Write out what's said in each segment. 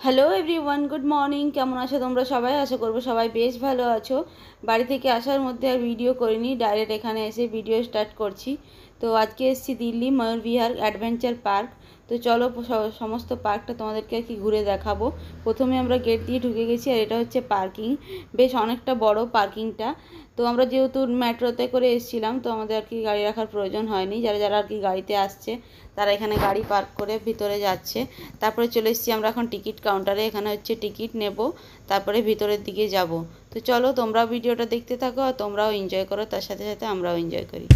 Hello everyone, good morning. কেমন আছো তোমরা সবাই? আশা করবো সবাই বেশ ভালো আছো। বাড়ি থেকে আসার মধ্যে আর ভিডিও করিনি, ডাইরেক্ট এখানে এসে ভিডিও স্টার্ট করছি। তো আজকে এসেছি দিল্লি ময়ূর বিহার অ্যাডভেঞ্চার পার্ক। তো চলো সমস্ত পার্কটা তোমাদেরকে আর কি ঘুরে দেখাবো। প্রথমে আমরা গেট দিয়ে ঢুকে গেছি, আর এটা হচ্ছে পার্কিং। বেশ অনেকটা বড় পার্কিংটা। তো আমরা যেহেতু মেট্রোতে করে এসেছিলাম, তো আমাদের আর কি গাড়ি রাখার প্রয়োজন হয়নি। যারা যারা আর কি গাড়িতে আসছে তারা এখানে গাড়ি পার্ক করে ভিতরে যাচ্ছে। তারপরে চলে এসেছি আমরা এখন টিকিট কাউন্টারে। এখানে হচ্ছে টিকিট নেব, তারপরে ভিতরের দিকে যাব। তো চলো তোমরাও ভিডিওটা দেখতে থাকো, আর তোমরাও এনজয় করো, তার সাথে সাথে আমরাও এনজয় করি।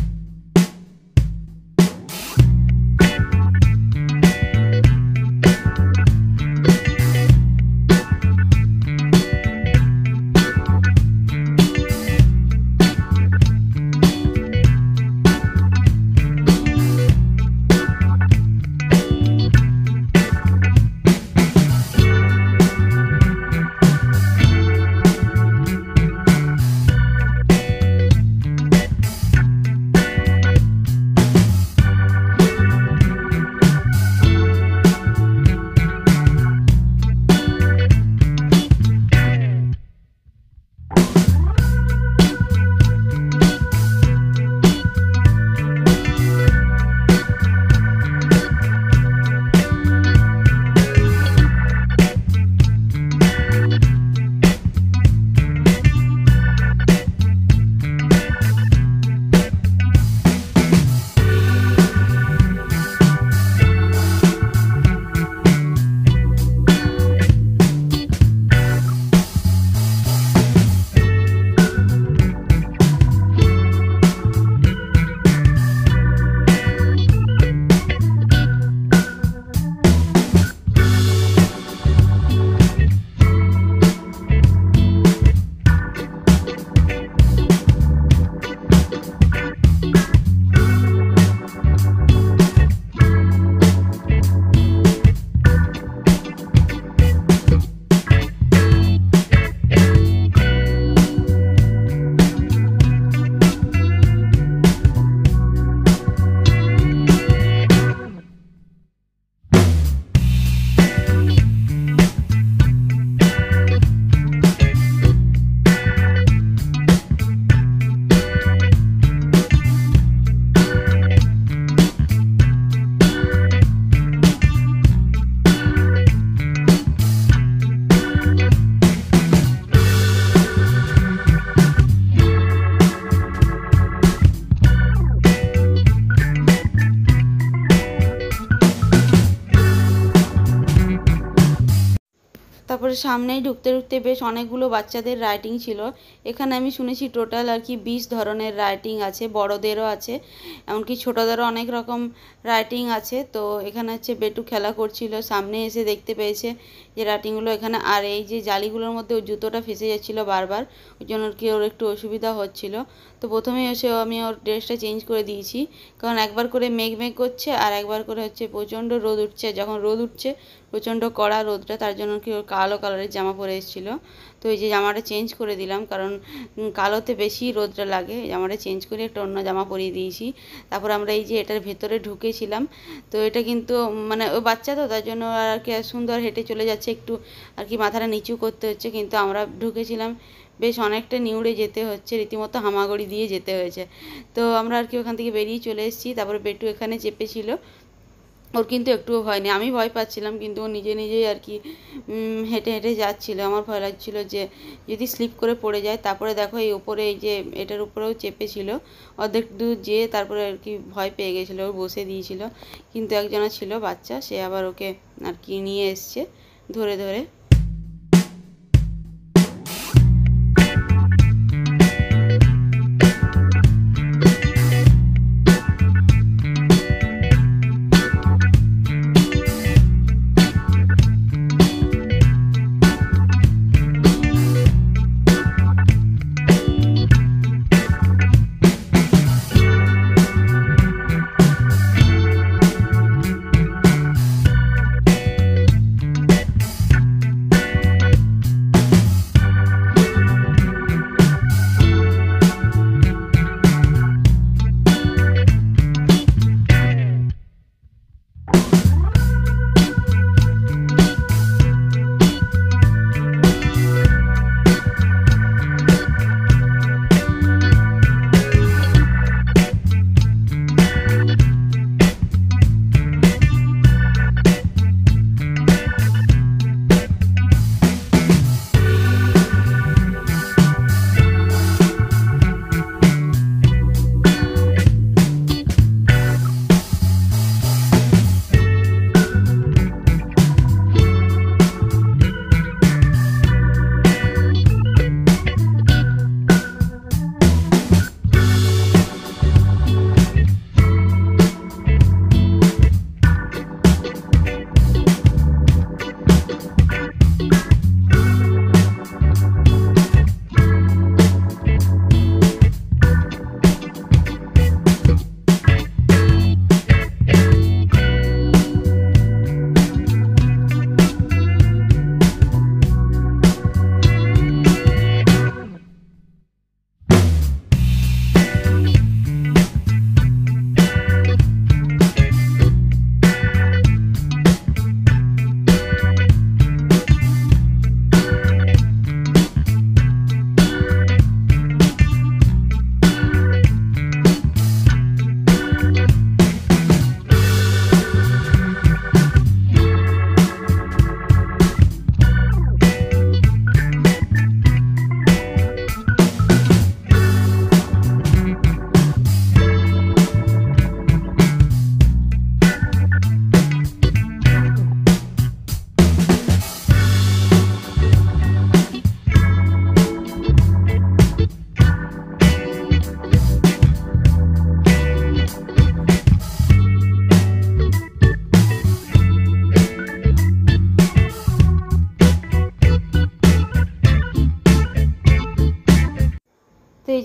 তারপরে সামনেই ঢুকতে ঢুকতে বেশ অনেকগুলো বাচ্চাদের রাইডিং ছিল। এখানে আমি শুনেছি টোটাল আর কি 20 ধরনের রাইডিং আছে, বড়দেরও আছে, এমনকি ছোটদেরও অনেক রকম রাইডিং আছে। তো এখানে হচ্ছে বেটু খেলা করছিল, সামনে এসে দেখতে পেয়েছে যে রাইডিংগুলো এখানে। আর এই যে জালিগুলোর মধ্যে ওর জুতোটা ফেসে যাচ্ছিলো বারবার, ওই জন্য আর কি ওর একটু অসুবিধা হচ্ছিল। তো প্রথমেই এসে আমি ওর ড্রেসটা চেঞ্জ করে দিয়েছি, কারণ একবার করে মেঘ মেঘ করছে আর একবার করে হচ্ছে প্রচণ্ড রোদ উঠছে। যখন রোদ উঠছে প্রচণ্ড কড়া রোদটা, তার জন্য কি ওর কালো কালারের জামা পরে এসেছিলো। তো এই যে জামাটা চেঞ্জ করে দিলাম, কারণ কালোতে বেশি রোদটা লাগে। জামাটা চেঞ্জ করে একটা অন্য জামা পরিয়ে দিয়েছি। তারপর আমরা এই যে এটার ভেতরে ঢুকেছিলাম। তো এটা কিন্তু মানে ও বাচ্চা, তো তার জন্য আর কি সুন্দর হেঁটে চলে যাচ্ছে, একটু আর কি মাথাটা নিচু করতে হচ্ছে। কিন্তু আমরা ঢুকেছিলাম বেশ অনেকটা নিউড়ে যেতে হচ্ছে, রীতিমতো হামাগুড়ি দিয়ে যেতে হয়েছে। তো আমরা আর কি ওখান থেকে বেরিয়ে চলে এসেছি। তারপরে বেটু এখানে চেপেছিল, ওর কিন্তু একটুও ভয় নেই। আমি ভয় পাচ্ছিলাম, কিন্তু ও নিজে নিজেই আর কি হেঁটে হেঁটে যাচ্ছিলো। আমার ভয় লাগছিলো যে যদি স্লিপ করে পড়ে যায়। তারপরে দেখো এই উপরে এই যে এটার উপরেও চেপেছিল, অর্ধেক দূর যেয়ে তারপরে আর কি ভয় পেয়ে গেছিলো, ও বসে দিয়েছিল। কিন্তু একজনা ছিল বাচ্চা, সে আবার ওকে আর কি নিয়ে এসছে ধরে ধরে।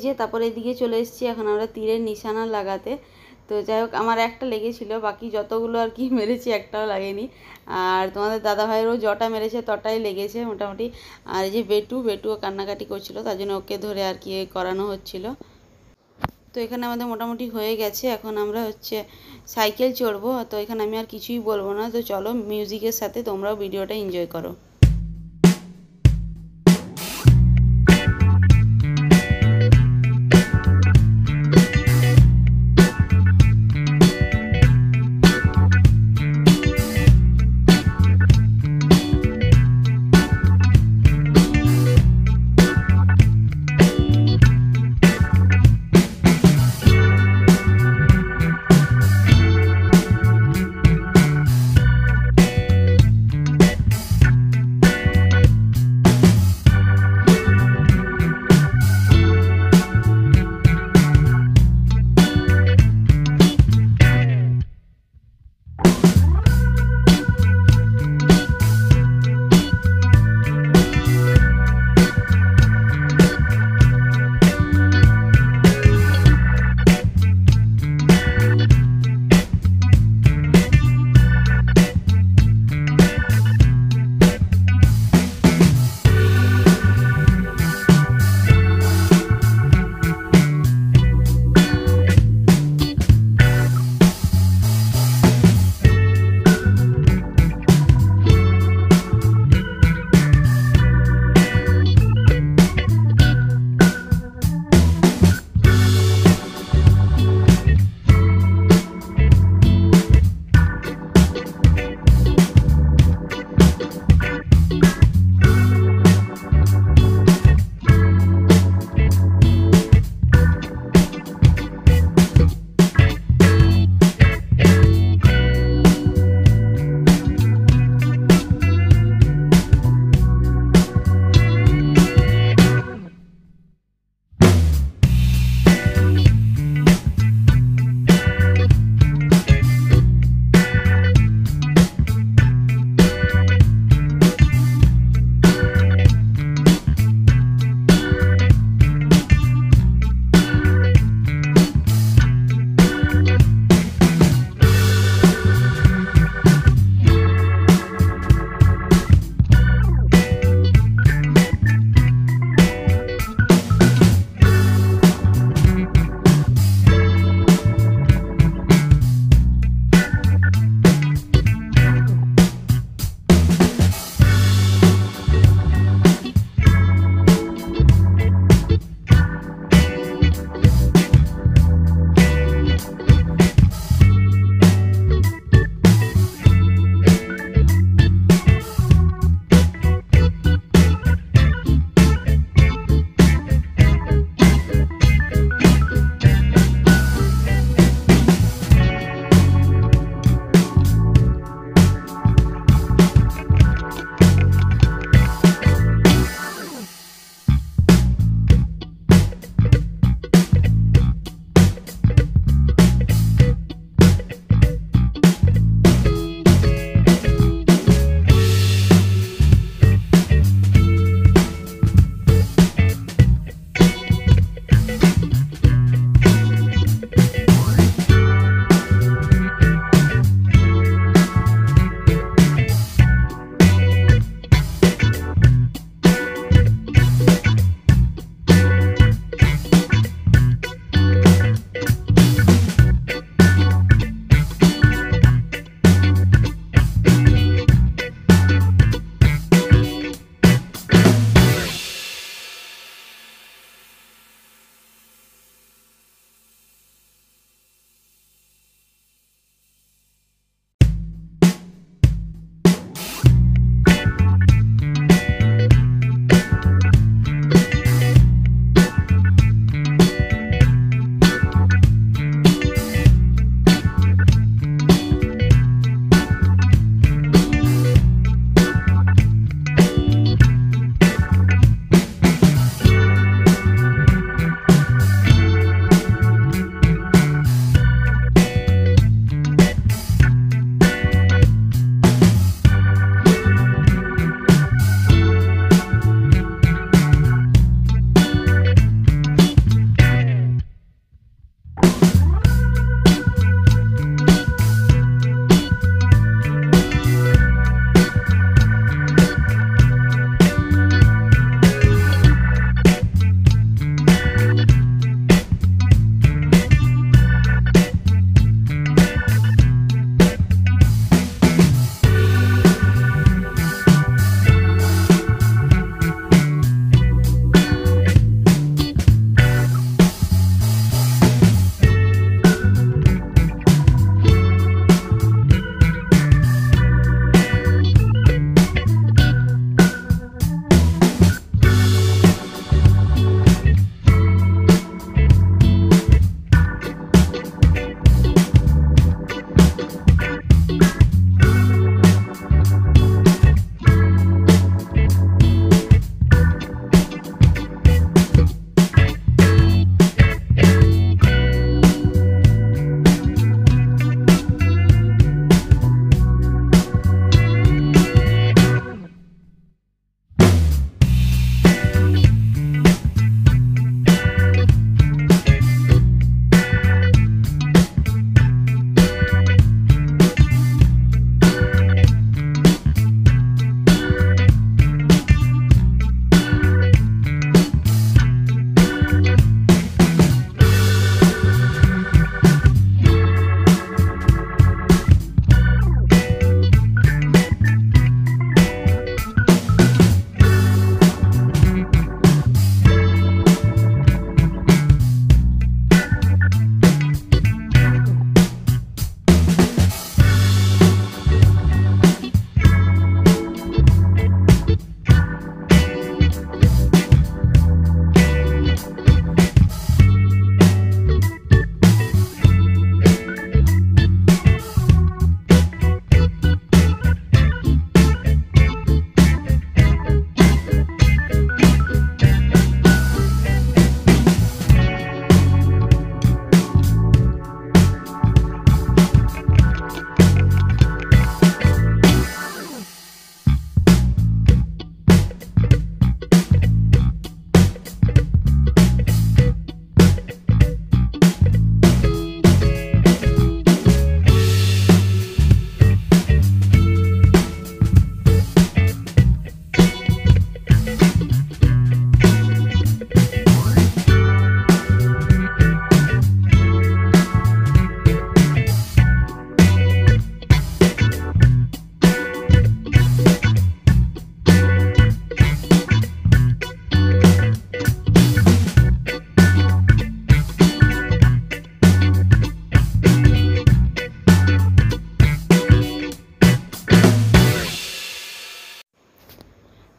যে তারপরে এদিকে চলে এসেছি এখন আমরা তীরের নিশানা লাগাতে। তো যাই হোক আমার একটা লেগেছিল, বাকি যতগুলো আর কি মেরেছি একটাও লাগেনি। আর তোমাদের দাদাভাইয়েরও জটা মেরেছে তটাই লেগেছে মোটামুটি। আর এই যে বেটুও কান্নাকাটি করছিল, তার জন্য ওকে ধরে আর কি করানো হচ্ছিল। তো এখানে আমাদের মোটামুটি হয়ে গেছে, এখন আমরা সাইকেল চড়বো। তো এখানে আমি আর কিছুই বলবো না, তো চলো মিউজিকের সাথে তোমরাও ভিডিওটা এনজয় করো।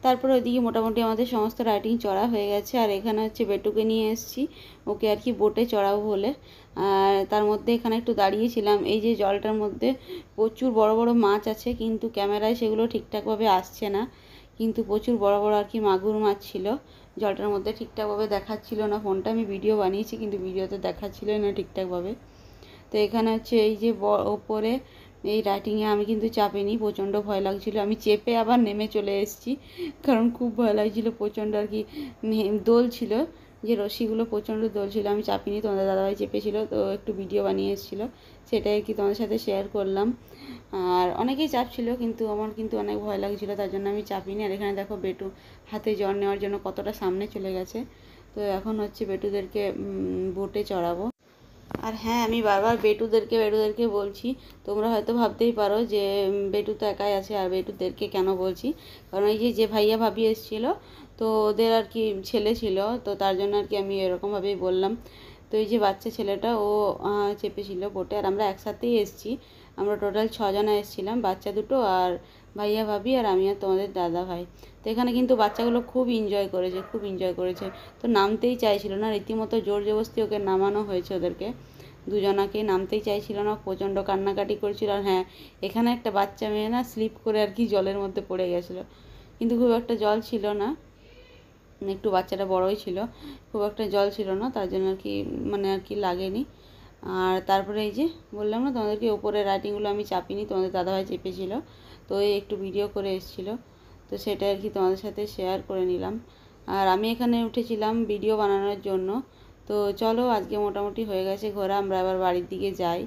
তারপরে ওইদিকে মোটামুটি আমাদের সমস্ত রাইডিং চড়া হয়ে গেছে। আর এখানে হচ্ছে বেটুকে নিয়ে এসেছি ওকে আর কি বোটে চড়াবো বলে। আর তার মধ্যে এখানে একটু দাঁড়িয়েছিলাম। এই যে জলটার মধ্যে প্রচুর বড় বড় মাছ আছে, কিন্তু ক্যামেরায় সেগুলো ঠিকঠাকভাবে আসছে না, কিন্তু প্রচুর বড় বড় আর কি মাগুর মাছ ছিল জলটার মধ্যে। ঠিকঠাকভাবে দেখাচ্ছিল না, ফোনটা আমি ভিডিও বানিয়েছি কিন্তু ভিডিওতে দেখাচ্ছিল না ঠিকঠাকভাবে। তো এখানে হচ্ছে এই যে ওপরে এই রাইটিংয়ে আমি কিন্তু চাপিনি, প্রচণ্ড ভয় লাগছিল। আমি চেপে আবার নেমে চলে এসেছি, কারণ খুব ভয় লাগছিল প্রচণ্ড আর কি। দোল ছিল, যে রশিগুলো প্রচণ্ড দোল ছিল, আমি চাপিনি, তোমাদের দাদাভাই চেপেছিল, তো একটু ভিডিও বানিয়ে এসেছিলো, সেটাই আর কি তোমাদের সাথে শেয়ার করলাম। আর অনেকেই চাপছিল, কিন্তু আমার কিন্তু অনেক ভয় লাগছিলো, তার জন্য আমি চাপিনি। আর এখানে দেখো বেটু হাতে জল নেওয়ার জন্য কতটা সামনে চলে গেছে। তো এখন হচ্ছে বেটুদেরকে বোটে চড়াবো। আর হ্যাঁ, আমি বারবার বেটুদেরকে বলছি। তোমরা হয়তো ভাবতেই পারো যে বেটু তো একাই আছে, আর বেটুদেরকে কেন বলছি, কারণ এই যে ভাইয়া ভাবি এসেছিলো, তো ওদের আর কি ছেলে ছিল, তো তার জন্য আর কি আমি এরকমভাবেই বললাম। তো এই যে বাচ্চা ছেলেটা ও চেপেছিল বোটে, আর আমরা একসাথেই এসেছি। আমরা টোটাল 6 জনা এসেছিলাম, বাচ্চা দুটো আর ভাইয়া ভাবি আর আমি আর তোমাদের দাদা ভাই। তো এখানে কিন্তু বাচ্চাগুলো খুব এনজয় করেছে। তো নামতেই চাইছিল না, রীতিমতো জোর জবরদস্তি ওকে নামানো হয়েছে ওদেরকে। দুজনাকেই নামতেই চাইছিল না, প্রচণ্ড কান্নাকাটি করেছিল। আর হ্যাঁ, এখানে একটা বাচ্চা মেয়ে না স্লিপ করে আর কি জলের মধ্যে পড়ে গেছিলো, কিন্তু খুব একটা জল ছিল না, একটু বাচ্চাটা বড়ই ছিল, খুব একটা জল ছিল না, তার জন্য আর কি মানে আর কি লাগেনি। আর তারপরে এই যে বললাম না তোমাদেরকে, ওপরে রাইটিংগুলো আমি চাপিনি, তোমাদের দাদাভাই চেপেছিল, তো এই একটু ভিডিও করে এসেছিলো, তো সেটা আর কি তোমাদের সাথে শেয়ার করে নিলাম। আর আমি এখানে উঠেছিলাম ভিডিও বানানোর জন্য। তো চলো, আজকে মোটামুটি হয়ে গেছে ঘোরা, আমরা আবার বাড়ির দিকে যাই।